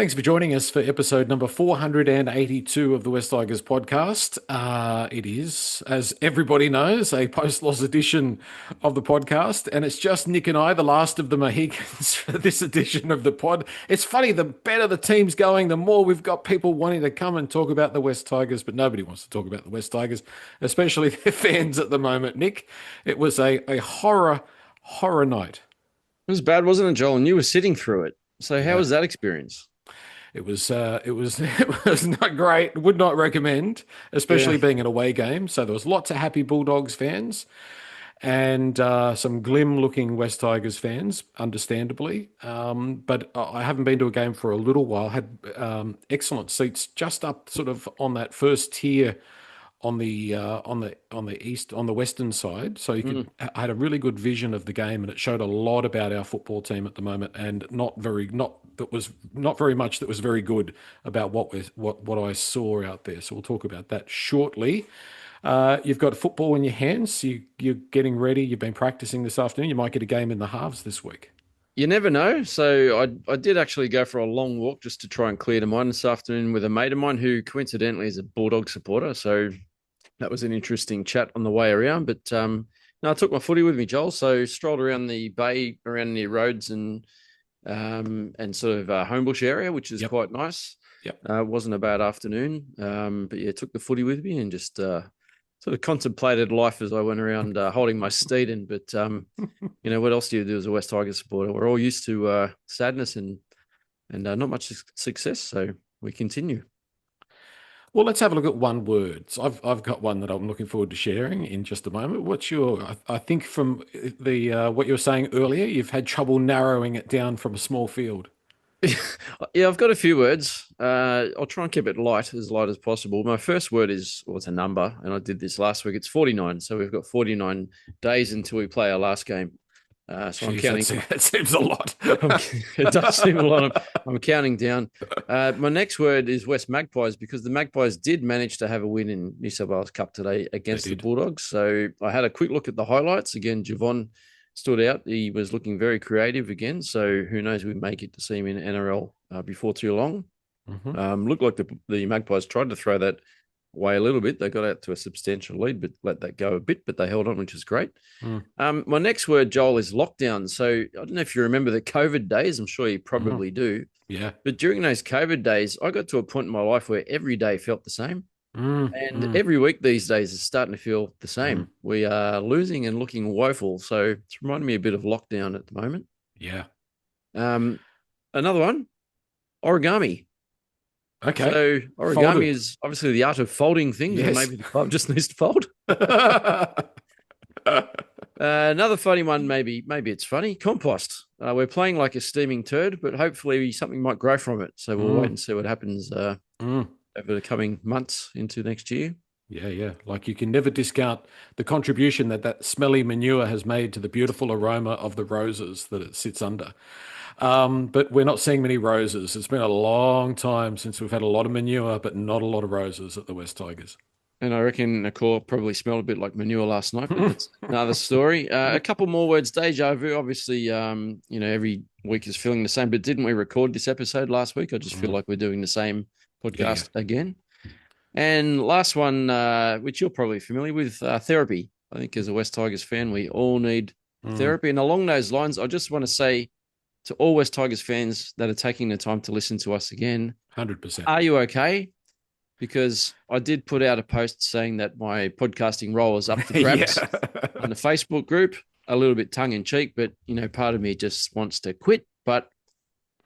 Thanks for joining us for episode number 482 of the West Tigers podcast. It is, as everybody knows, a post-loss edition of the podcast, and it's just Nick and I, the last of the Mohicans for this edition of the pod. It's funny, the better the team's going, the more we've got people wanting to come and talk about the West Tigers, but nobody wants to talk about the West Tigers, especially their fans at the moment. Nick, it was a horror night. It was bad, wasn't it, Joel? And you were sitting through it. So how Yeah. was that experience? It was not great. Would not recommend, especially Yeah. being an away game. So there was lots of happy Bulldogs fans and some glim-looking West Tigers fans, understandably. But I haven't been to a game for a little while. Had excellent seats just up, sort of on that first tier on the western side, so you Mm. could I had a really good vision of the game, and it showed a lot about our football team at the moment, and not very much that was very good about what I saw out there. So we'll talk about that shortly. You've got football in your hands. You're getting ready. You've been practicing this afternoon. You might get a game in the halves this week. You never know. So I did actually go for a long walk just to try and clear the mind this afternoon with a mate of mine who coincidentally is a Bulldog supporter. So that was an interesting chat on the way around. But no, I took my footy with me, Joel. So strolled around the bay, around near roads and sort of Homebush area, which is Yep. quite nice. Yep. It wasn't a bad afternoon. But yeah, took the footy with me and just sort of contemplated life as I went around holding my steed. But what else do you do as a West Tigers supporter? We're all used to sadness and not much success. So we continue. Well, let's have a look at one words. I've got one that I'm looking forward to sharing in just a moment. What's your? I think from the what you were saying earlier, you've had trouble narrowing it down from a small field. Yeah, I've got a few words. I'll try and keep it as light as possible. My first word is, well, it's a number, and I did this last week. It's 49. So we've got 49 days until we play our last game. So I'm Jeez, counting. that seems a lot. It does seem a lot. I'm counting down. My next word is West Magpies because the Magpies did manage to have a win in New South Wales Cup today They against the did. Bulldogs. So I had a quick look at the highlights. Again, Javon stood out. He was looking very creative again. So who knows, we may get to see him in NRL before too long. Hmm. Looked like the Magpies tried to throw that away a little bit. They got out to a substantial lead, but let that go a bit, but they held on, which is great. Mm. My next word, Joel, is lockdown. So I don't know if you remember the COVID days. I'm sure you Hmm. probably do. Yeah. But during those COVID days, I got to a point in my life where every day felt the same. Mm. And Mm. every week these days is starting to feel the Mm. same. We are losing and looking woeful. So it's reminding me a bit of lockdown at the moment. Yeah. Um, Another one, origami. Okay. So origami Folded. is obviously the art of folding things, and Yes. maybe the club just needs to fold. Another funny one, maybe it's funny. Compost. We're playing like a steaming turd, but hopefully something might grow from it. So we'll wait Mm. and see what happens Mm. over the coming months into next year. Yeah, yeah. Like you can never discount the contribution that that smelly manure has made to the beautiful aroma of the roses that it sits under. But we're not seeing many roses. It's been a long time since we've had a lot of manure, but not a lot of roses at the West Tigers. And I reckon Nicole probably smelled a bit like manure last night, but that's another story. A couple more words. Deja vu. Obviously, every week is feeling the same, but didn't we record this episode last week? I just feel Mm. like we're doing the same Yeah, yeah. podcast again. And last one, which you're probably familiar with, therapy. I think as a West Tigers fan, we all need Mm. therapy. And along those lines, I just want to say to all West Tigers fans that are taking the time to listen to us again, 100%. are you okay? Because I did put out a post saying that my podcasting role is up for Yeah. grabs on the Facebook group, a little bit tongue in cheek, but part of me just wants to quit. But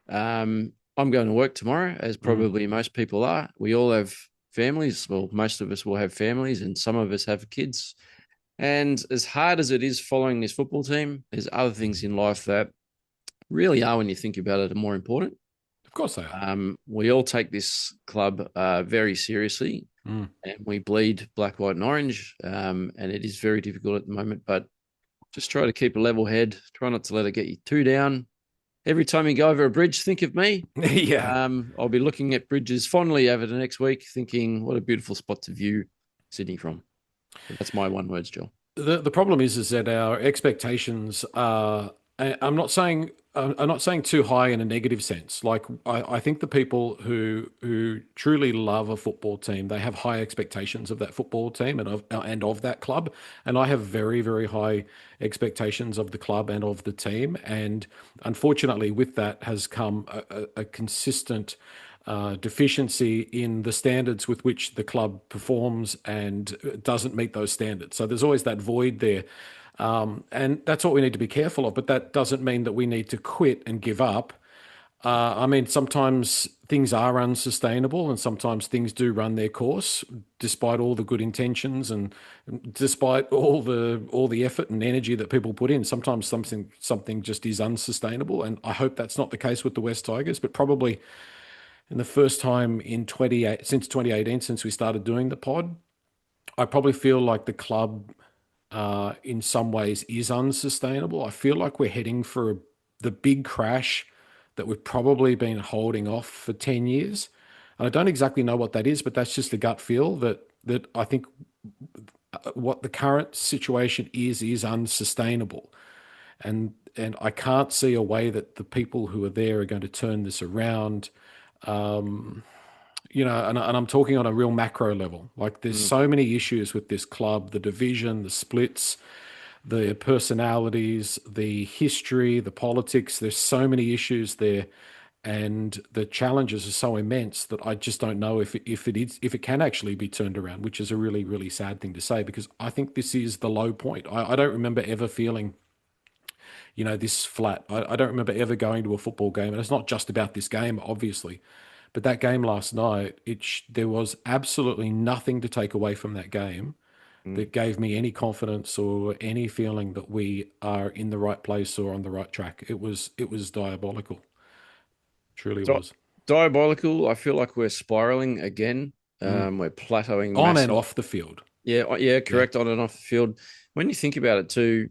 I'm going to work tomorrow, as Mm. probably most people are. We all have families. Well, most of us will have families, and some of us have kids. And as hard as it is following this football team, there's other things in life that really are, when you think about it, are more important. Of course they are. We all take this club very seriously, Mm. and we bleed black, white, and orange. And it is very difficult at the moment, but just try to keep a level head. Try not to let it get you too down. Every time you go over a bridge, think of me. Yeah. I'll be looking at bridges fondly over the next week, thinking what a beautiful spot to view Sydney from. But that's my one words, Joel. The problem is that our expectations are. I'm not saying I'm not saying too high in a negative sense. Like I think the people who truly love a football team, they have high expectations of that football team and of that club. And I have very, very high expectations of the club and of the team. And unfortunately, with that has come a consistent deficiency in the standards with which the club performs and doesn't meet those standards. So there's always that void there. And that's what we need to be careful of. But that doesn't mean that we need to quit and give up. I mean, sometimes things are unsustainable, and sometimes things do run their course, despite all the good intentions and despite all the effort and energy that people put in. Sometimes something just is unsustainable, and I hope that's not the case with the West Tigers. But probably in the first time in 28 since 2018, since we started doing the pod, I probably feel like the club in some ways is unsustainable. I feel like we're heading for the big crash that we've probably been holding off for 10 years. And I don't exactly know what that is, but that's just a gut feel that I think what the current situation is unsustainable. And I can't see a way that the people who are there are going to turn this around. And I'm talking on a real macro level. Like there's Mm. so many issues with this club, the division, the splits, the personalities, the history, the politics. There's so many issues there, and the challenges are so immense that I just don't know if it can actually be turned around, which is a really, really sad thing to say because I think this is the low point. I don't remember ever feeling this flat. I don't remember ever going to a football game, and it's not just about this game, obviously, but that game last night, there was absolutely nothing to take away from that game Mm. that gave me any confidence or any feeling that we are in the right place or on the right track. It was diabolical, truly Di- was. Diabolical. I feel like we're spiraling again. Mm. We're plateauing On and massive. off the field. Yeah, yeah, Yeah. correct. On and off the field. When you think about it too,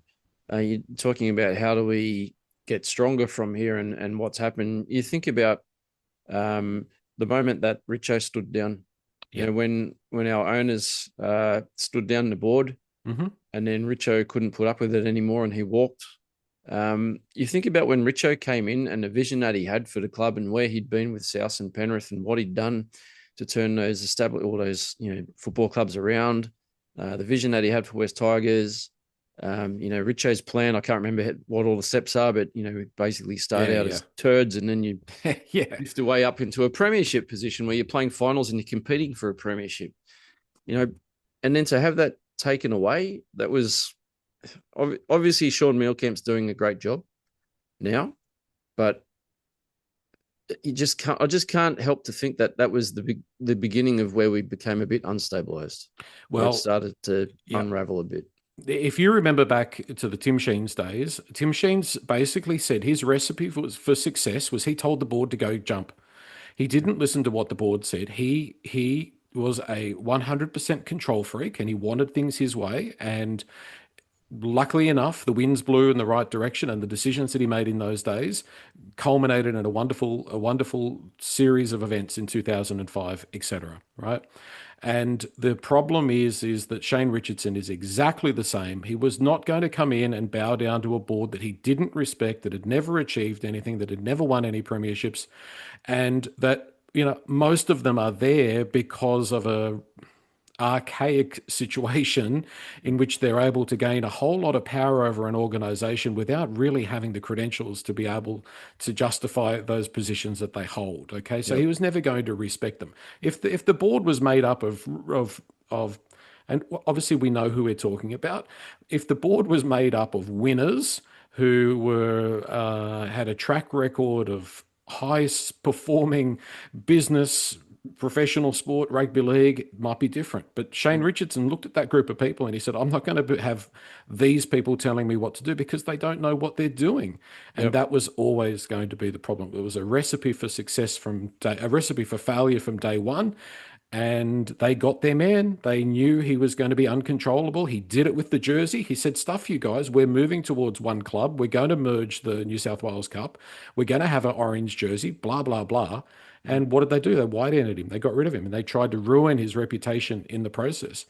you're talking about how do we get stronger from here and what's happened. You think about um, the moment that Richo stood down. Yeah. When our owners stood down the board, Hmm. and then Richo couldn't put up with it anymore, and he walked. You think about when Richo came in and the vision that he had for the club and where he'd been with South and Penrith and what he'd done to turn those established all those football clubs around. The vision that he had for West Tigers. Richo's plan. I can't remember what all the steps are, but we basically start Yeah. out Yeah. as turds and then you Yeah. lift your way up into a premiership position where you're playing finals and you're competing for a premiership. You know, and then to have that taken away, that was obviously Sean Mealcamp's doing a great job now, but you just can't. I just can't help to think that that was the beginning of where we became a bit unstabilized, where it Well, started to yeah. unravel a bit. If you remember back to the Tim Sheens days, Tim Sheens basically said his recipe for success was he told the board to go jump. He didn't listen to what the board said. He was a 100% control freak and he wanted things his way. And luckily enough, the winds blew in the right direction, and the decisions that he made in those days culminated in a wonderful series of events in 2005, etc. Right? And the problem is that Shane Richardson is exactly the same. He was not going to come in and bow down to a board that he didn't respect, that had never achieved anything, that had never won any premierships, and that most of them are there because of a archaic situation in which they're able to gain a whole lot of power over an organization without really having the credentials to be able to justify those positions that they hold. Okay, so he Yep. was never going to respect them. If the board was made up of and obviously we know who we're talking about. If the board was made up of winners who were had a track record of high performing business, professional sport, rugby league, might be different. But Shane Richardson looked at that group of people and he said, I'm not going to have these people telling me what to do because they don't know what they're doing. And Yep. that was always going to be the problem. It was a recipe for success a recipe for failure from day one. And they got their man. They knew he was going to be uncontrollable. He did it with the jersey. He said, stuff you guys, we're moving towards one club. We're going to merge the New South Wales Cup. We're going to have an orange jersey, blah, blah, blah. And what did they do? They white-ended him. They got rid of him and they tried to ruin his reputation in the process.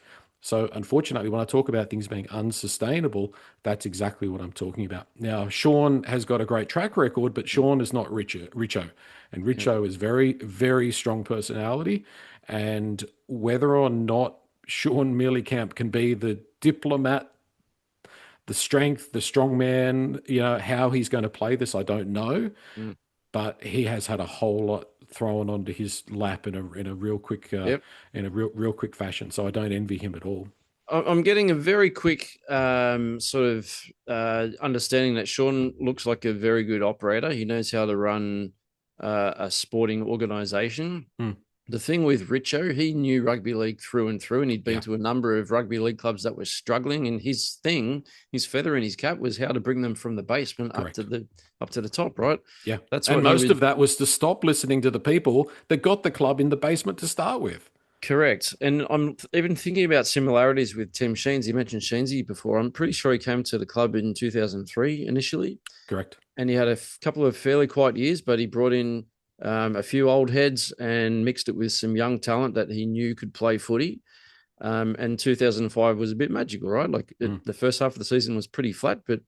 So, unfortunately, when I talk about things being unsustainable, that's exactly what I'm talking about. Now, Sean has got a great track record, but Sean is not Richo. And Yep. Richo is very, very strong personality. And whether or not Sean Camp can be the diplomat, the strength, the strong man, how he's going to play this, I don't know. Mm. But he has had a whole lot thrown onto his lap in a real quick Yep. in a real quick fashion. So I don't envy him at all. I'm getting a very quick sort of understanding that Sean looks like a very good operator. He knows how to run a sporting organization. Mm, The thing with Richo, he knew rugby league through and through, and he'd been yeah, to a number of rugby league clubs that were struggling. And his thing, his feather in his cap, was how to bring them from the basement correct. up to the top. Right. Yeah. That's And what he most was. of that was to stop listening to the people that got the club in the basement to start with. Correct. And I'm even thinking about similarities with Tim Sheens. You mentioned Sheensy before. I'm pretty sure he came to the club in 2003 initially, Correct. and he had a couple of fairly quiet years, but he brought in a few old heads and mixed it with some young talent that he knew could play footy. And 2005 was a bit magical, right? Mm, The first half of the season was pretty flat, but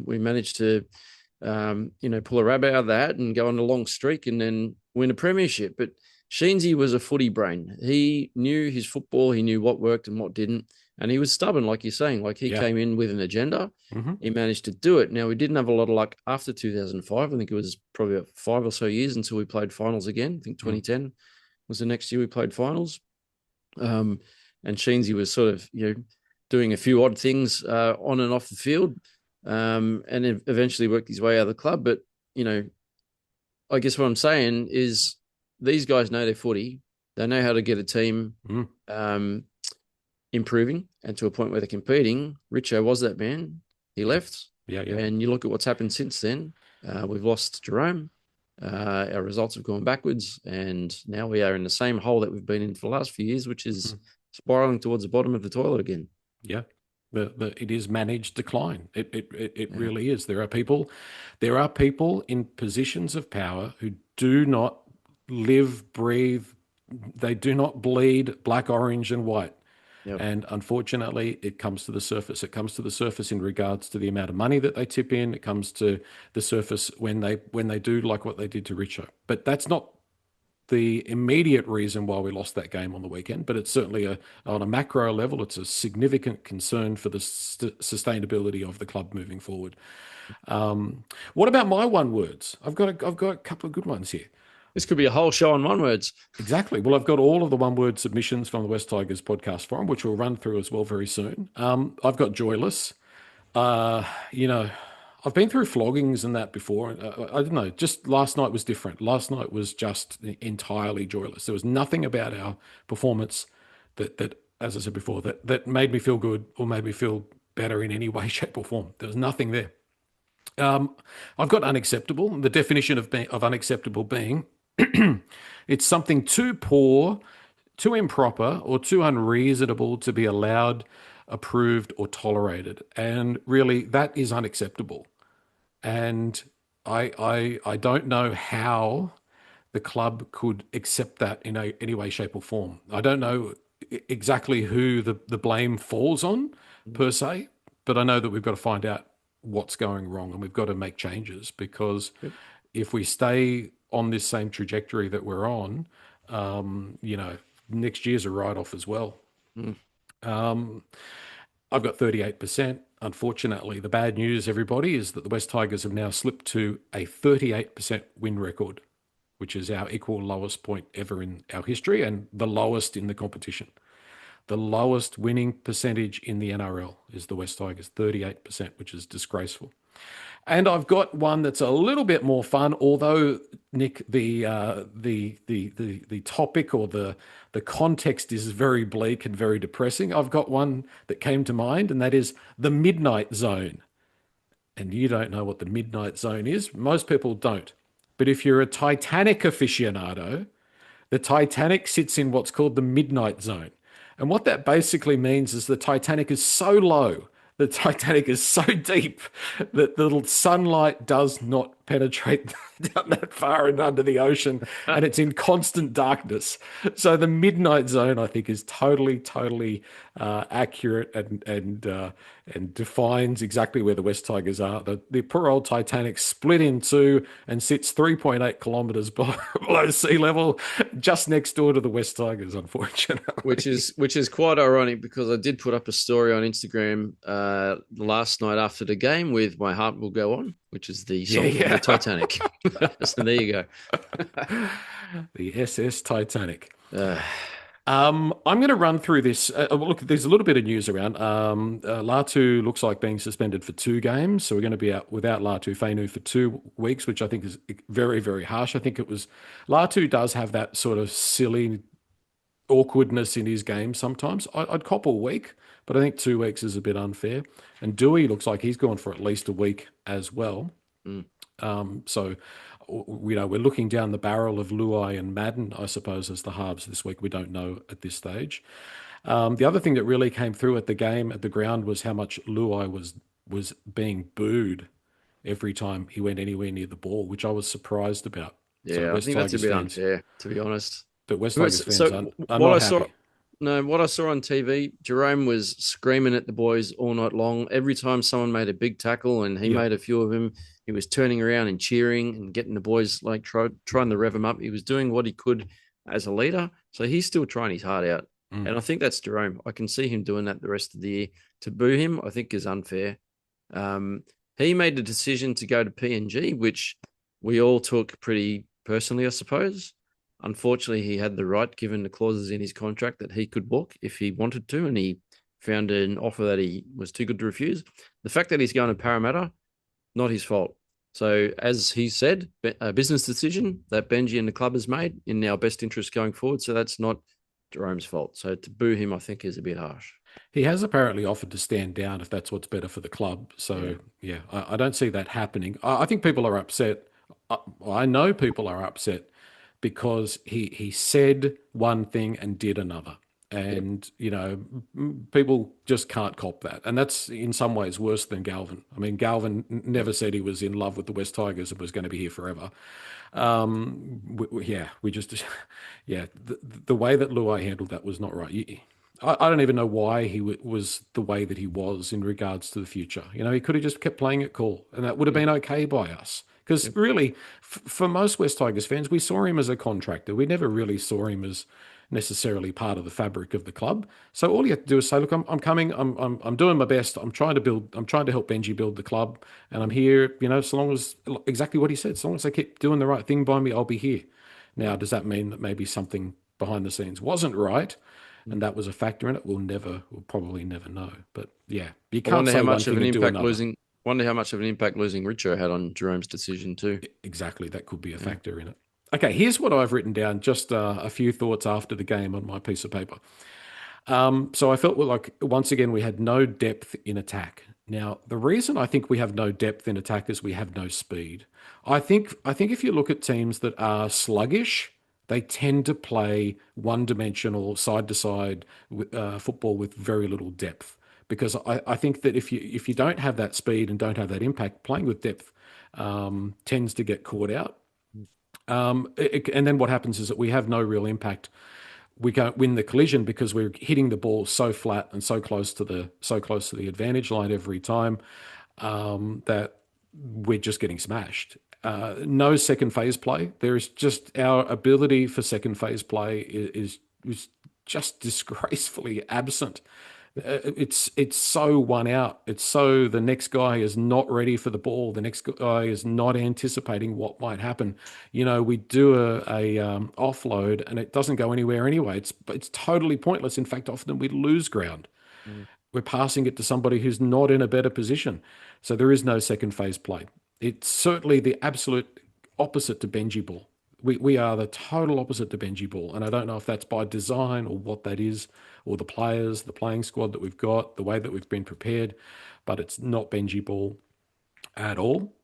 we managed to, pull a rabbit out of the hat and go on a long streak and then win a premiership. But Sheensy was a footy brain. He knew his football. He knew what worked and what didn't. And he was stubborn, like you're saying. Like he yeah. came in with an agenda. Hmm. He managed to do it. Now, we didn't have a lot of luck after 2005. I think it was probably about 5 or so years until we played finals again. I think Mm, 2010 was the next year we played finals. Um, and Sheensy was sort of, doing a few odd things on and off the field, and eventually worked his way out of the club. But, you know, I guess what I'm saying is these guys know their footy. They know how to get a team mm, um, improving and to a point where they're competing. Richo was that man. He yeah. left. Yeah. Yeah. And you look at what's happened since then. We've lost Jerome. Our results have gone backwards. And now we are in the same hole that we've been in for the last few years, which is Mm, spiraling towards the bottom of the toilet again. yeah. It is managed decline. It Yeah. really is. There are people in positions of power who do not live, breathe, they do not bleed black, orange, and white. Yep. And unfortunately, it comes to the surface. It comes to the surface in regards to the amount of money that they tip in. It comes to the surface when they do like what they did to Richo. But that's not the immediate reason why we lost that game on the weekend. But it's certainly on a macro level, it's a significant concern for the sustainability of the club moving forward. Um, what about my one words? I've got a couple of good ones here. This could be a whole show on one words. Exactly. Well, I've got all of the one word submissions from the West Tigers podcast forum, which we'll run through as well very soon. I've got joyless. Uh, you know, I've been through floggings and that before. I don't know. Just last night was different. Last night was just entirely joyless. There was nothing about our performance that, as I said before, that made me feel good or made me feel better in any way, shape, or form. There was nothing there. Um, I've got unacceptable. The definition of unacceptable being it's something too poor, too improper, or too unreasonable to be allowed, approved, or tolerated. And really, that is unacceptable. And I don't know how the club could accept that in any way, shape, or form. I don't know exactly who the blame falls on per se, but I know that we've got to find out what's going wrong and we've got to make changes because Yep. if we stay on this same trajectory that we're on, next year's a write off as well. Mm. Um, I've got 38%. Unfortunately, the bad news, everybody, is that the West Tigers have now slipped to a 38% win record, which is our equal lowest point ever in our history and the lowest in the competition. The lowest winning percentage in the NRL is the West Tigers, 38%, which is disgraceful. And I've got one that's a little bit more fun, although Nick, the topic or the context is very bleak and very depressing. I've got one that came to mind, and that is the midnight zone. And you don't know what the midnight zone is. Most people don't. But if you're a Titanic aficionado, the Titanic sits in what's called the midnight zone. And what that basically means is the Titanic is so low, the Titanic is so deep that the sunlight does not penetrate down that far and under the ocean, and it's in constant darkness. So the midnight zone, I think, is totally accurate and defines exactly where the West Tigers are. The poor old Titanic split in two and sits 3.8 kilometers below sea level, just next door to the West Tigers, unfortunately. which is quite ironic because I did put up a story on Instagram last night after the game with "My Heart Will Go On," which is the Yeah, song from the yeah. Titanic. So there you go. The SS Titanic. Uh, I'm going to run through this. Look, there's a little bit of news around. Latu looks like being suspended for 2 games, so we're going to be out without Latu Fainu for 2 weeks, which I think is very harsh. I think it was Latu does have that sort of silly awkwardness in his game sometimes. I'd cop a week, but I think 2 weeks is a bit unfair. And Dewey looks like he's gone for at least a week as well. mm. So, we're looking down the barrel of Luai and Madden, I suppose, as the halves this week. We don't know at this stage. The other thing that really came through at the game at the ground was how much Luai was being booed every time he went anywhere near the ball, which I was surprised about. So Yeah, I West think that's a Tigers bit fans, unfair, to be honest. but West Tigers fans So are what not I saw, happy. no, what I saw on TV, Jerome was screaming at the boys all night long. Every time someone made a big tackle and he Yeah. made a few of them, he was turning around and cheering and getting the boys like trying to rev them up. He was doing what he could as a leader, so he's still trying his heart out. Mm. And I think that's Jerome. I can see him doing that the rest of the year. To boo him, I think is unfair. Um, he made the decision to go to PNG, which we all took pretty personally, I suppose. Unfortunately, he had the right, given the clauses in his contract, that he could walk if he wanted to, and he found an offer that he was too good to refuse. The fact that he's going to Parramatta, not his fault. So, as he said, a business decision that Benji and the club has made in our best interest going forward. So that's not Jerome's fault. So to boo him, I think, is a bit harsh. He has apparently offered to stand down if that's what's better for the club. Yeah. So, yeah, I don't see that happening. I think people are upset. I know people are upset because he said one thing and did another. Yep. And, people just can't cop that. And that's in some ways worse than Galvin. I mean, Galvin never said he was in love with the West Tigers and was going to be here forever. Yeah, we just, yeah, the way that Luai handled that was not right. I don't even know why he was the way that he was in regards to the future. He could have just kept playing it cool, and that would have Mm. been okay by us. Because Yep. really, for most West Tigers fans, we saw him as a contractor. We never really saw him as necessarily part of the fabric of the club. So all you have to do is say, "Look, I'm coming. I'm doing my best. I'm trying to build. I'm trying to help Benji build the club, and I'm here. So long as exactly what he said. So long as they keep doing the right thing by me, I'll be here." Now, does that mean that maybe something behind the scenes wasn't right, and that was a factor in it? We'll probably never know. But yeah, you I can't wonder say how one much of thing an and do impact another. losing. Wonder how much of an impact losing Richo had on Jerome's decision too. Exactly, that could be a Yeah. factor in it. Okay, here's what I've written down. Just a few thoughts after the game on my piece of paper. So I felt like once again we had no depth in attack. Now, the reason I think we have no depth in attack is we have no speed. I think if you look at teams that are sluggish, they tend to play one-dimensional, side-to-side football with very little depth. Because I think that if you don't have that speed and don't have that impact, playing with depth tends to get caught out. And then what happens is that we have no real impact. We can't win the collision because we're hitting the ball so flat and so close to the advantage line every time that we're just getting smashed. No second phase play. There is just our ability for second phase play is just disgracefully absent. It's so one out. It's so the next guy is not ready for the ball. The next guy is not anticipating what might happen. We do a offload and it doesn't go anywhere anyway. It's totally pointless. In fact, often we lose ground. Mm. We're passing it to somebody who's not in a better position. So there is no second phase play. It's certainly the absolute opposite to Benji ball. We are the total opposite to Benji ball. And I don't know if that's by design or what that is, or the players, the playing squad that we've got, the way that we've been prepared, but it's not Benji ball at all.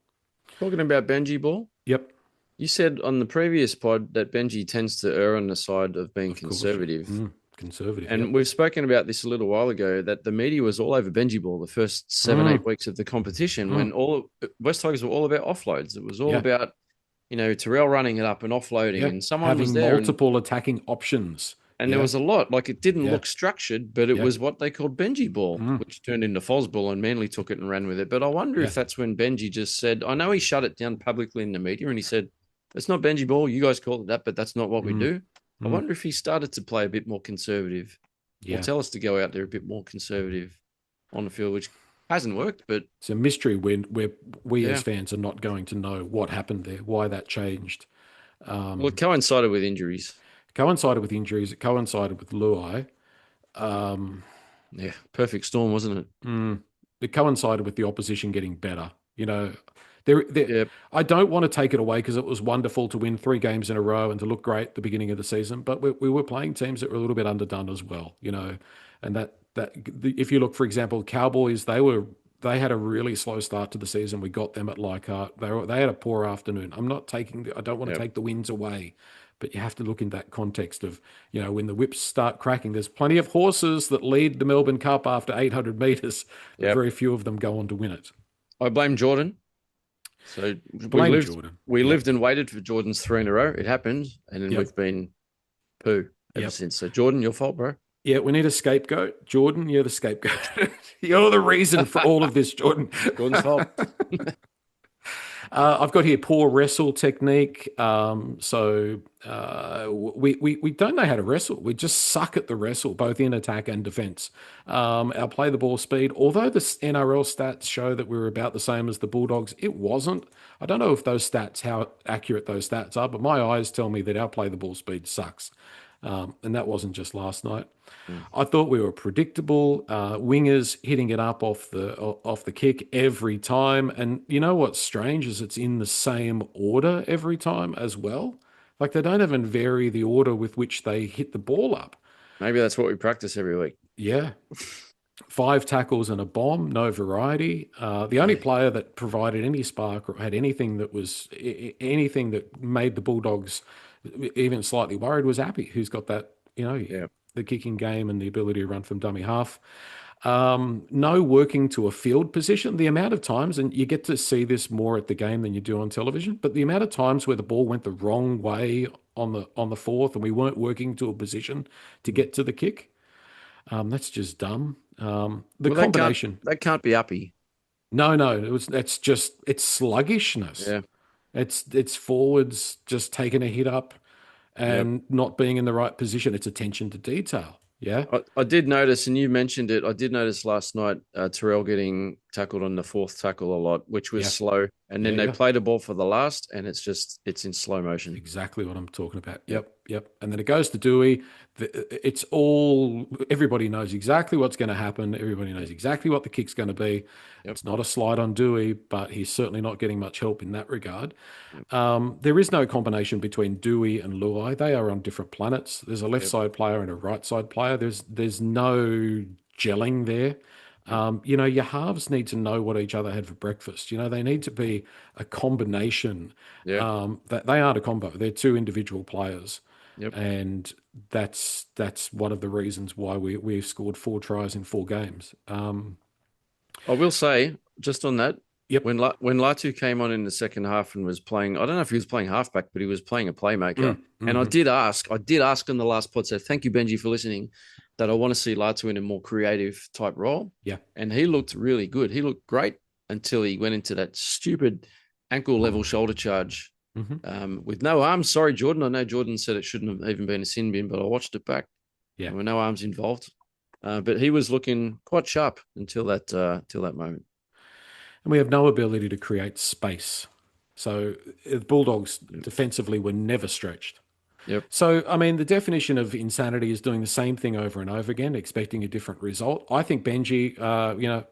Talking about Benji Ball, Yep, you said on the previous pod that Benji tends to err on the side of being of course. conservative. Mm. Conservative. And Yep. we've spoken about this a little while ago that the media was all over Benji Ball the first seven, Mm, 8 weeks of the competition when mm. all West Tigers were all about offloads. It was all Yeah. about, Terrell running it up and offloading, Yeah. and someone was Having there, and multiple attacking options. there Yeah. was a lot. Like it didn't Yeah. look structured, but it Yeah. was what they called Benji Ball, Mm, which turned into Foz Ball, and Manly took it and ran with it. But I wonder yeah. if that's when Benji just said, I know he shut it down publicly in the media, and he said, "It's not Benji Ball. You guys call it that, but that's not what we Mm, do." I mm, wonder if he started to play a bit more conservative, or yeah. tell us to go out there a bit more conservative on the field, which hasn't worked. But It's a mystery when where we as yeah, fans are not going to know what happened there, why that changed. well, it Um, coincided with injuries. coincided with injuries. It coincided with Luai. Um, Yeah, perfect storm, wasn't it? mm, it coincided with the opposition getting better. You know, there. Yeah, I don't want to take it away because it was wonderful to win 3 games in a row and to look great at the beginning of the season. But we were playing teams that were a little bit underdone as well. You know, and if you look, for example, Cowboys, they had a really slow start to the season. We got them at Leichhardt. They had a poor afternoon. I don't want to yeah, take the wins away, but you have to look in that context of, when the whips start cracking, there's plenty of horses that lead the Melbourne Cup after 800 metres, but yeah. very few of them go on to win it. I blame Jordan. So we Blame lived Jordan. we Yep. lived and waited for Jordan's three in a row. It happened, and then Yep. we've been poo ever Yep. since. So Jordan, your fault, bro. Yeah, we need a scapegoat. Jordan, you're the scapegoat. You're the reason for all of this, Jordan. Jordan's fault. I've got here poor wrestle technique. We don't know how to wrestle. We just suck at the wrestle, both in attack and defense. Our play the ball speed, although the NRL stats show that we were about the same as the Bulldogs, it wasn't. I don't know if how accurate those stats are, but my eyes tell me that our play the ball speed sucks. And that wasn't just last night. Mm. I thought we were predictable. Wingers hitting it up off the kick every time, and you know what's strange is it's in the same order every time as well. Like they don't even vary the order with which they hit the ball up. Maybe that's what we practice every week. Yeah, 5 tackles and a bomb, no variety. The only Yeah, player that provided any spark or had anything anything that made the Bulldogs even slightly worried was Appy, who's got that, yeah, the kicking game and the ability to run from dummy half. No working to a field position. The amount of times, and you get to see this more at the game than you do on television, but the amount of times where the ball went the wrong way on the fourth, and we weren't working to a position to get to the kick. That's just dumb. The well, that can't combination. that can't be uppy. No, no, it's sluggishness. Yeah. It's forwards just taking a hit up Yep. and not being in the right position. It's attention to detail. Yeah. I did notice, and you mentioned it. I did notice last night Terrell getting tackled on the fourth tackle a lot, which was Yeah. slow. And then Yeah. they Yeah. played a ball for the last, and it's in slow motion. Exactly what I'm talking about. Yep. Yep. Yep. And then it goes to Dewey. Everybody knows exactly what's going to happen. Everybody knows exactly what the kick's going to be. Yep. It's not a slide on Dewey, but he's certainly not getting much help in that regard. Yep. There is no combination between Dewey and Luai. They are on different planets. There's a left Yep. side player and a right side player. There's no gelling there. Yep. Your halves need to know what each other had for breakfast. They need to be a combination. Yeah. That they aren't a combo. They're two individual players, Yep. and that's one of the reasons why we've scored 4 tries in 4 games. I will say, just on that, Yep. when Latu came on in the second half and was playing, I don't know if he was playing halfback, but he was playing a playmaker. And Mhm. I did ask on the last pod, so thank you, Benji, for listening, that I want to see Latu in a more creative type role. Yeah. And he looked really good. He looked great until he went into that stupid ankle level shoulder charge with no arms. Sorry, Jordan. I know Jordan said it shouldn't have even been a sin bin, but I watched it back. Yeah. There were no arms involved. But he was looking quite sharp until that moment. And we have no ability to create space. So the Bulldogs defensively were never stretched. Yep. So, I mean, the definition of insanity is doing the same thing over and over again, expecting a different result. I think Benji, I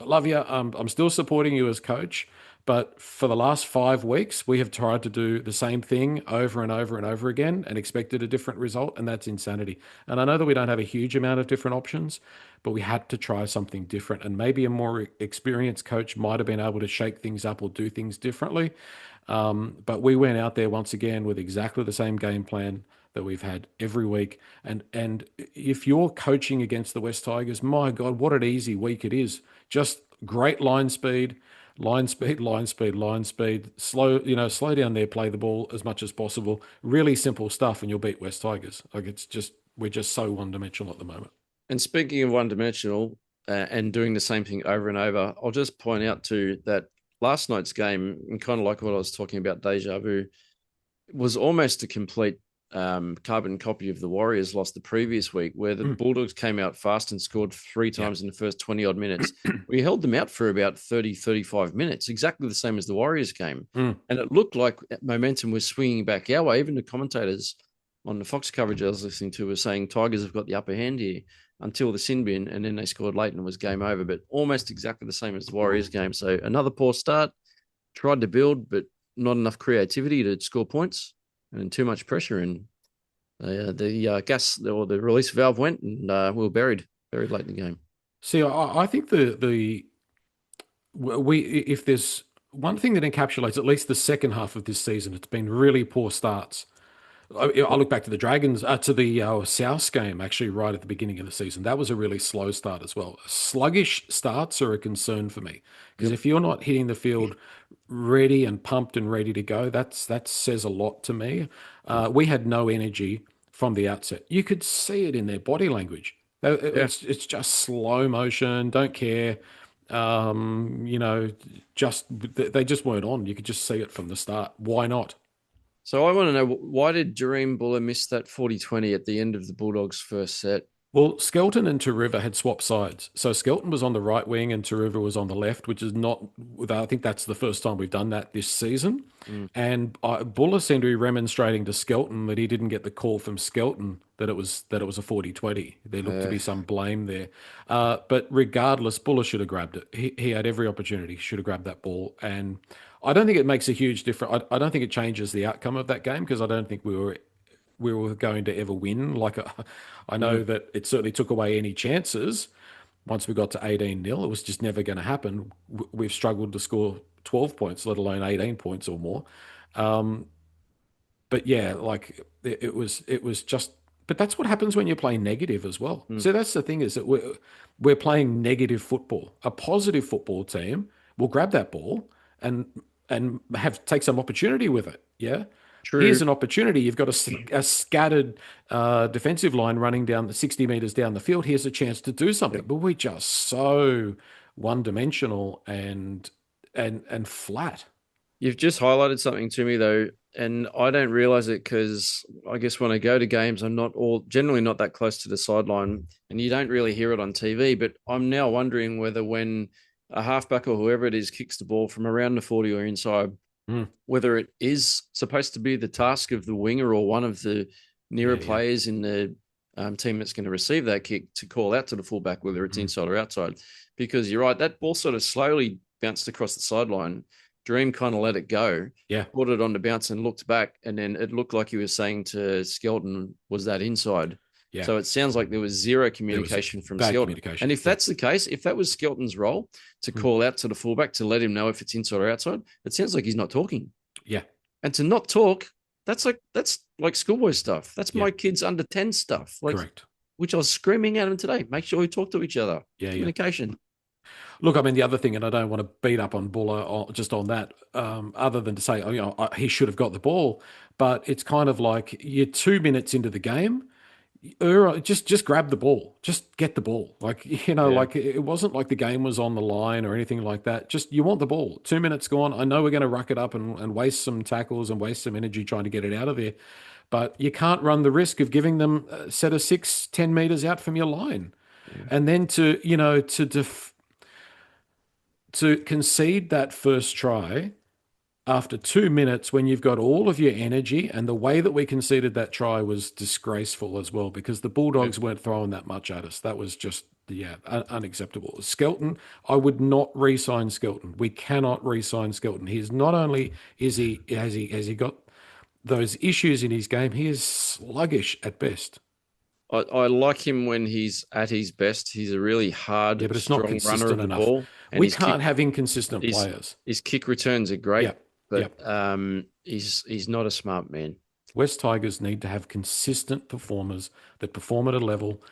love you. I'm still supporting you as coach, but for the last 5 weeks, we have tried to do the same thing over and over and over again and expected a different result, and that's insanity. And I know that we don't have a huge amount of different options, but we had to try something different. And maybe a more experienced coach might have been able to shake things up or do things differently. But we went out there once again with exactly the same game plan, that we've had every week. And if you're coaching against the West Tigers, my God, what an easy week it is. Just great line speed, line speed, line speed, line speed. Slow, slow down there, play the ball as much as possible. Really simple stuff, and you'll beat West Tigers. Like it's just we're just so one dimensional at the moment. And speaking of one dimensional and doing the same thing over and over, I'll just point out too that last night's game, and kind of like what I was talking about, deja vu, was almost a complete carbon copy of the Warriors lost the previous week, where the Bulldogs came out fast and scored three times in the first 20 odd minutes. We held them out for about 30, 35 minutes, exactly the same as the Warriors game. And it looked like momentum was swinging back our way. Even the commentators on the Fox coverage I was listening to were saying Tigers have got the upper hand here until the sin bin, and then they scored late and it was game over, but almost exactly the same as the Warriors game. So another poor start, tried to build, but not enough creativity to score points and too much pressure. And the gas or the release valve went, and we were buried late in the game. See, I think we if there's one thing that encapsulates at least the second half of this season, it's been really poor starts. I look back to the Dragons, to the South game, actually, right at the beginning of the season. That was a really slow start as well. Sluggish starts are a concern for me because if you're not hitting the field ready and pumped and ready to go, that says a lot to me. We had no energy from the outset. You could see it in their body language. It's just slow motion, don't care. Just they just weren't on. You could just see it from the start. Why not? So I want to know, why did Jareem Buller miss that 40-20 at the end of the Bulldogs' first set? Well, Skelton and Taruva had swapped sides. So Skelton was on the right wing and Taruva was on the left, which is not, I think that's the first time we've done that this season. And Buller seemed to be remonstrating to Skelton that he didn't get the call from Skelton that it was a 40-20. There looked to be some blame there. But regardless, Buller should have grabbed it. He had every opportunity, should have grabbed that ball. And I don't think it makes a huge difference. I don't think it changes the outcome of that game because I don't think we were going to ever win. I know that it certainly took away any chances once we got to 18-0. It was just never going to happen. We've struggled to score 12 points, let alone 18 points or more. But yeah, like it was just. But that's what happens when you play negative as well. So that's the thing, is that we're playing negative football. A positive football team will grab that ball and take some opportunity with it. Yeah. True. Here's an opportunity. You've got a scattered defensive line running down the 60 meters down the field. Here's a chance to do something. But we're just so one-dimensional and flat. You've just highlighted something to me though, and I don't realize it because I guess when I go to games, I'm generally not that close to the sideline, and you don't really hear it on TV. But I'm now wondering whether when a halfback or whoever it is kicks the ball from around the 40 or inside, whether it is supposed to be the task of the winger or one of the nearer players in the team that's going to receive that kick to call out to the fullback, whether it's inside or outside. Because you're right, that ball sort of slowly bounced across the sideline. Dream kind of let it go, put it on the bounce and looked back, and then it looked like he was saying to Skelton, was that inside? Yeah. So it sounds like there was zero communication from Skelton. And if that's the case, if that was Skelton's role to call out to the fullback to let him know if it's inside or outside, it sounds like he's not talking. Yeah. And to not talk, that's like schoolboy stuff. That's my kids under 10 stuff. Correct. Which I was screaming at him today. Make sure we talk to each other. Communication. Look, I mean, the other thing, and I don't want to beat up on Buller just on that, other than to say, he should have got the ball, but it's kind of like you're 2 minutes into the game, just grab the ball, just get the ball. Like, like it wasn't like the game was on the line or anything like that. Just, you want the ball. 2 minutes gone. I know we're going to ruck it up and waste some tackles and waste some energy trying to get it out of there, but you can't run the risk of giving them a set of 10 meters out from your line. And then to concede that first try after 2 minutes when you've got all of your energy, and the way that we conceded that try was disgraceful as well, because the Bulldogs weren't throwing that much at us. That was just, unacceptable. Skelton, I would not re-sign Skelton. We cannot re-sign Skelton. He's not only has he got those issues in his game, he is sluggish at best. I like him when he's at his best. He's a really hard, but it's strong not consistent runner of the enough. ball. And we can't have inconsistent players. His kick returns are great, but he's not a smart man. West Tigers need to have consistent performers that perform at a level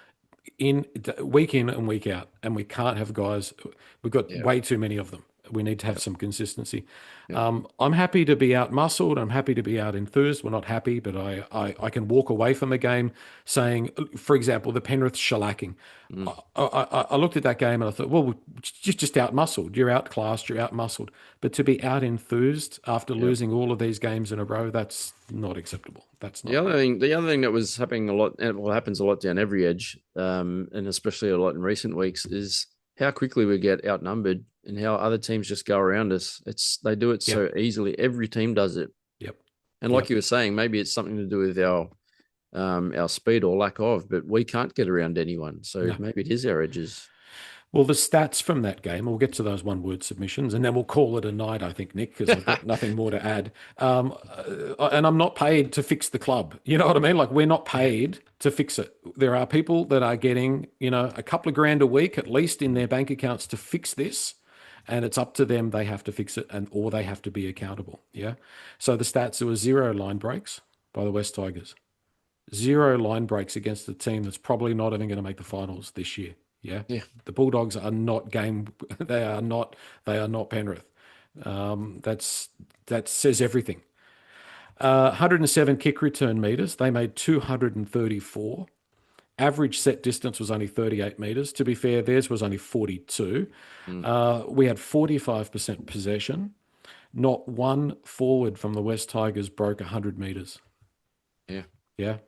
in week in and week out, and we can't have guys. We've got Yeah, way too many of them. We need to have yeah, some consistency. yeah, I'm happy to be out muscled. I'm happy to be out enthused. We're not happy, but I can walk away from a game saying, for example, the Penrith shellacking. mm, I looked at that game and I thought, well, just out muscled. You're outclassed. You're out muscled. But to be out enthused after yeah. losing all of these games in a row, that's not acceptable. That's The not other right. thing, the other thing that was happening a lot, and well, happens a lot down every edge, and especially a lot in recent weeks, is how quickly we get outnumbered and how other teams just go around us. They do it Yep. so easily. Every team does it, Yep. and like Yep. you were saying, maybe it's something to do with our speed or lack of, but we can't get around anyone. So No. maybe it is our edges. Well, the stats from that game, we'll get to those one word submissions and then we'll call it a night, I think, Nick, because I've got nothing more to add. And I'm not paid to fix the club. You know what I mean? Like, we're not paid to fix it. There are people that are getting, a couple of grand a week at least in their bank accounts to fix this. And it's up to them. They have to fix it or they have to be accountable. Yeah. So the stats, there were 0 line breaks by the West Tigers. 0 line breaks against a team that's probably not even going to make the finals this year. Yeah, Yeah, the Bulldogs are not game. They are not. They are not Penrith. That says everything. 107 kick return meters. They made 234. Average set distance was only 38 meters. To be fair, theirs was only 42. mm, We had 45% possession. Not one forward from the West Tigers broke 100 meters. yeah, Yeah.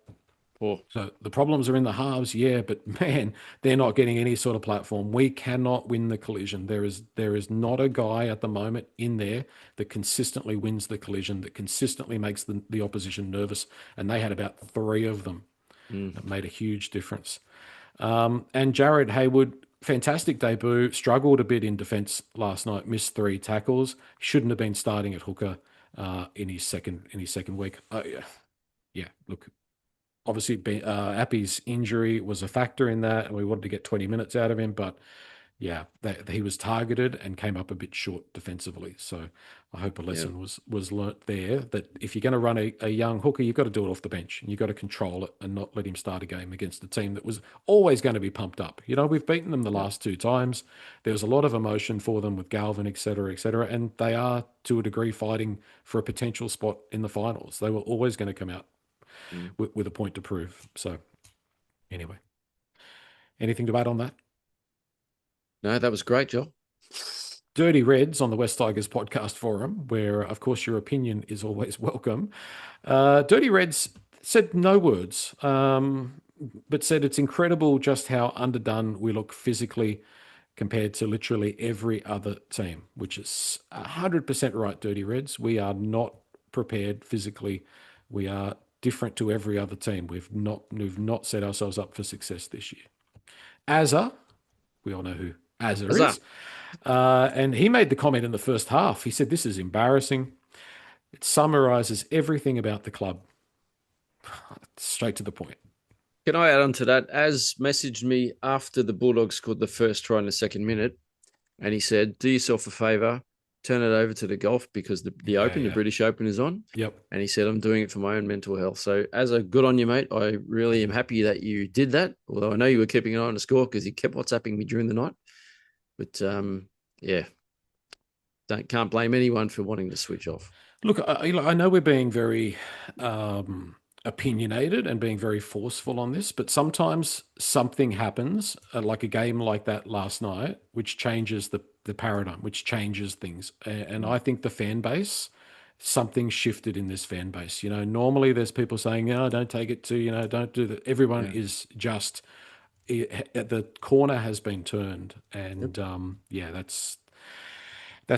poor. So the problems are in the halves, yeah, but man, they're not getting any sort of platform. We cannot win the collision. There is not a guy at the moment in there that consistently wins the collision, that consistently makes the opposition nervous. And they had about three of them. Mm, That made a huge difference. And Jared Hayward, fantastic debut, struggled a bit in defence last night, missed three tackles. Shouldn't have been starting at hooker in his second week. Yeah, yeah. Look, obviously, Appy's injury was a factor in that, and we wanted to get 20 minutes out of him. But yeah, he was targeted and came up a bit short defensively. So I hope a yeah, lesson was learnt there that if you're going to run a young hooker, you've got to do it off the bench, and you've got to control it and not let him start a game against a team that was always going to be pumped up. We've beaten them the yeah, last two times. There was a lot of emotion for them with Galvin, et cetera, and they are to a degree fighting for a potential spot in the finals. They were always going to come out mm. with a point to prove. So anyway, anything to add on that? No, that was great, Joel. Dirty Reds on the West Tigers podcast forum, where, of course, your opinion is always welcome. Dirty Reds said no words, but said it's incredible just how underdone we look physically compared to literally every other team, which is 100% right, Dirty Reds. We are not prepared physically. We are different to every other team. We've not set ourselves up for success this year. Azza, we all know who Azza Huzzah. is. And he made the comment in the first half. He said, "This is embarrassing. It summarizes everything about the club." Straight to the point. Can I add on to that? Az messaged me after the Bulldogs scored the first try in the second minute, and he said, "Do yourself a favor, turn it over to the golf because Yeah, the yeah. British Open is on." Yep. And he said, "I'm doing it for my own mental health." So, as a good on you, mate, I really am happy that you did that. Although I know you were keeping an eye on the score because he kept WhatsApping me during the night. But yeah, can't blame anyone for wanting to switch off. Look, I know we're being very opinionated and being very forceful on this, but sometimes something happens, like a game like that last night, which changes the paradigm, which changes things. And Mm. I think the fan base, something shifted in this fan base. Normally there's people saying, "No, don't take it to, don't do that." Everyone Yeah. is just, the corner has been turned. Yep. And yeah, that's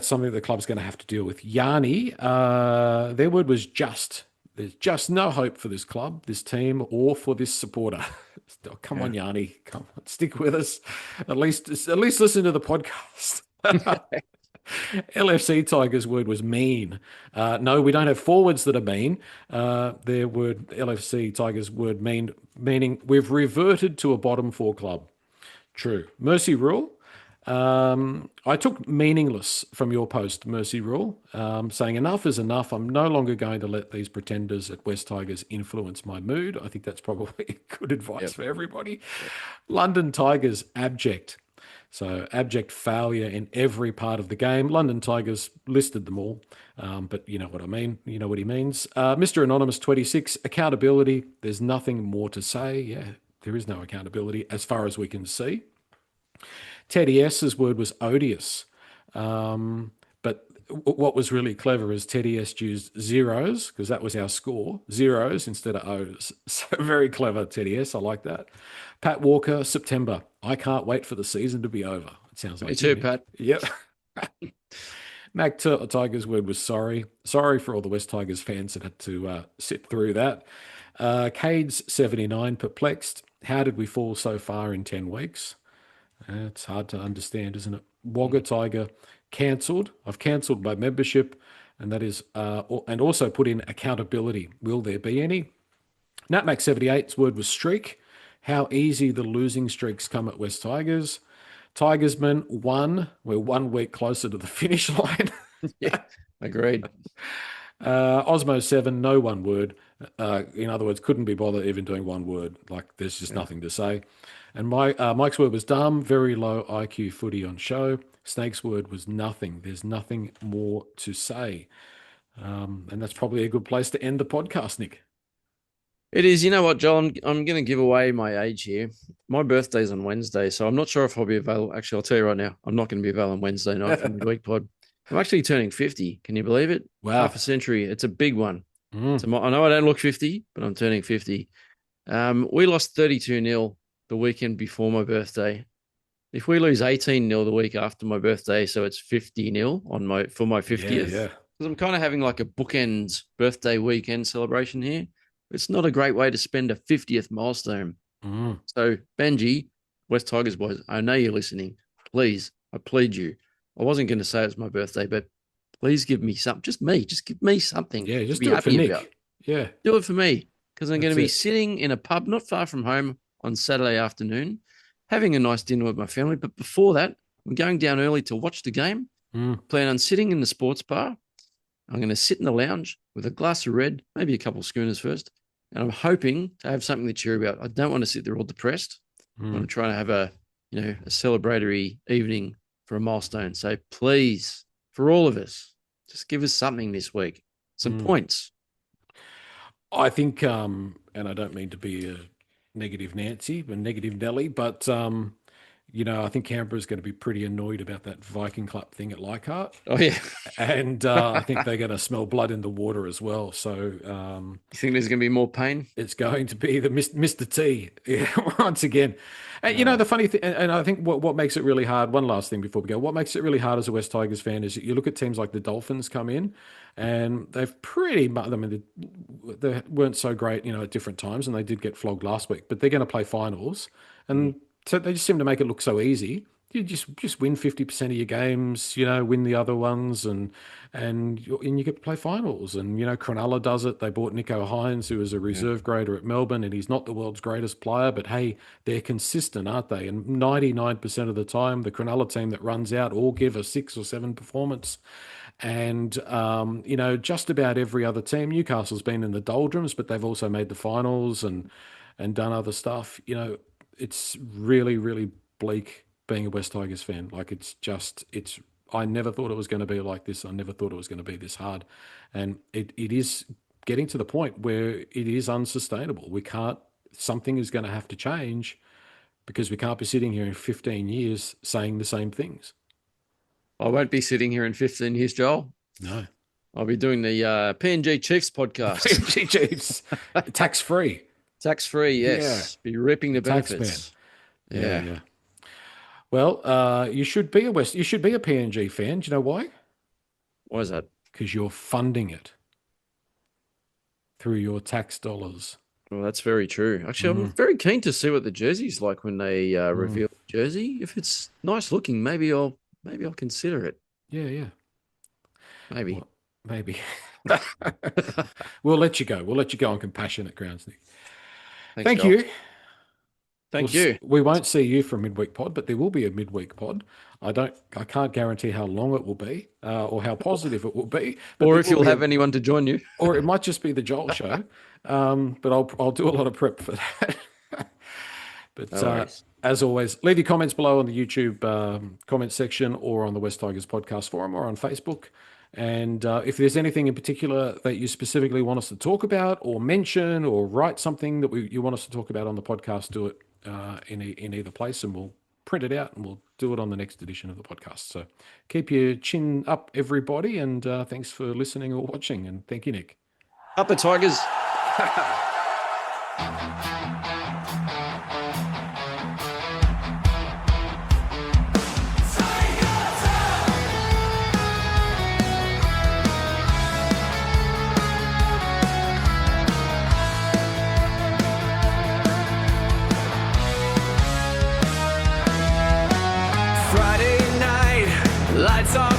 something the club's going to have to deal with. Yanni, their word was just. There's just no hope for this club, this team, or for this supporter. Oh, come on, Yeah. Yanni, come on, stick with us. At least listen to the podcast. LFC Tigers' word was mean. No, we don't have forwards that are mean. Their word, LFC Tigers' word meaning we've reverted to a bottom four club. True. Mercy rule. I took meaningless from your post, Mercy Rule, saying enough is enough. I'm no longer going to let these pretenders at West Tigers influence my mood. I think that's probably good advice Yep. for everybody. Yep. London Tigers, abject. So abject failure in every part of the game. London Tigers listed them all, but you know what I mean. You know what he means. Mr. Anonymous 26, accountability. There's nothing more to say. Yeah, there is no accountability as far as we can see. Teddy S's word was odious. But what was really clever is Teddy S used zeros because that was our score, zeros instead of O's. So very clever, Teddy S. I like that. Pat Walker, September. I can't wait for the season to be over. It sounds Me like you, too, Nick. Pat. Yep. Tiger's word was sorry. Sorry for all the West Tigers fans that had to sit through that. Cade's 79, perplexed. How did we fall so far in 10 weeks? It's hard to understand, isn't it? Wagga Tiger cancelled. I've cancelled my membership, and that is, and also put in accountability. Will there be any? Natmac 78's word was streak. How easy the losing streaks come at West Tigers. Tigersman won. We're 1 week closer to the finish line. Yeah, agreed. Osmo 7, no one word. In other words, couldn't be bothered even doing one word. Like, there's just Yeah. nothing to say. And Mike's word was dumb, very low IQ footy on show. Snake's word was nothing. There's nothing more to say. And that's probably a good place to end the podcast, Nick. It is. You know what, Joel? I'm going to give away my age here. My birthday's on Wednesday, so I'm not sure if I'll be available. Actually, I'll tell you right now, I'm not going to be available on Wednesday night for midweek pod. I'm actually turning 50. Can you believe it? Half Wow. a century. It's a big one. Mm. I know I don't look 50, but I'm turning 50. We lost 32-0 the weekend before my birthday. If we lose 18-0 the week after my birthday, so it's 50-0 for my Yeah, 50th. yeah. Because I'm kind of having like a bookend birthday weekend celebration here. It's not a great way to spend a 50th milestone. Mm. So, Benji, West Tigers boys, I know you're listening. Please, I plead you. I wasn't going to say it's my birthday, but please give me something. Just me. Just give me something Yeah, to just be do it for happy about. Nick. Yeah, Do it for me because I'm going to that's be it. sitting in a pub not far from home on Saturday afternoon, having a nice dinner with my family. But before that, I'm going down early to watch the game. Mm. Plan on sitting in the sports bar. I'm going to sit in the lounge with a glass of red, maybe a couple of schooners first. And I'm hoping to have something to cheer about. I don't want to sit there all depressed. Mm. I'm trying to have a celebratory evening for a milestone. So please, for all of us, just give us something this week, some Mm. points. I think, and I don't mean to be a negative Nancy, but negative Nelly, but I think Canberra's going to be pretty annoyed about that Viking Club thing at Leichhardt. Oh yeah. And I think they're going to smell blood in the water as well. So You think there's going to be more pain? it's going to be the Mr. T once again. And Uh, the funny thing, and I think what makes it really hard, one last thing before we go, what makes it really hard as a West Tigers fan is you look at teams like the Dolphins come in and they've pretty much, I mean, they weren't so great, at different times and they did get flogged last week, but they're going to play finals. mm, And so they just seem to make it look so easy. You just win 50% of your games, win the other ones, and you get to play finals. And Cronulla does it. They bought Nico Hines, who is a yeah. reserve grader at Melbourne, and he's not the world's greatest player, but hey, they're consistent, aren't they? And 99% of the time, the Cronulla team that runs out all give a 6 or 7 performance. And just about every other team, Newcastle's been in the doldrums, but they've also made the finals and done other stuff. It's really, really bleak being a West Tigers fan. Like it's I never thought it was going to be like this. I never thought it was going to be this hard. And it is getting to the point where it is unsustainable. We can't something is going to have to change because we can't be sitting here in 15 years saying the same things. I won't be sitting here in 15 years, Joel. No. I'll be doing the PNG Chiefs podcast. PNG Chiefs, tax free. Tax free, Yeah, yes. Be reaping the the tax man. benefits. Yeah, Yeah. yeah. Well, you should be you should be a PNG fan. Do you know why? Why is that? Because you're funding it through your tax dollars. Well, that's very true. Actually, I'm Mm, very keen to see what the jersey's like when they mm. reveal the jersey. If it's nice looking, maybe I'll consider it. Yeah, yeah. Maybe. Well, maybe. We'll let you go. We'll let you go on compassionate grounds, Nick. Thanks, Thank Joel. you. Thank you. We won't see you for a midweek pod, but there will be a midweek pod. I can't guarantee how long it will be or how positive it will be, but Or there if will you'll be have anyone to join you. or it might just be the Joel show. But I'll do a lot of prep for that. But No worries. as always, leave your comments below on the YouTube comment section or on the West Tigers podcast forum or on Facebook. And if there's anything in particular that you specifically want us to talk about or mention or write something that you want us to talk about on the podcast, do it in either place and we'll print it out and we'll do it on the next edition of the podcast. So keep your chin up, everybody. And thanks for listening or watching. And thank you, Nick. Up the Tigers. Friday night, lights on.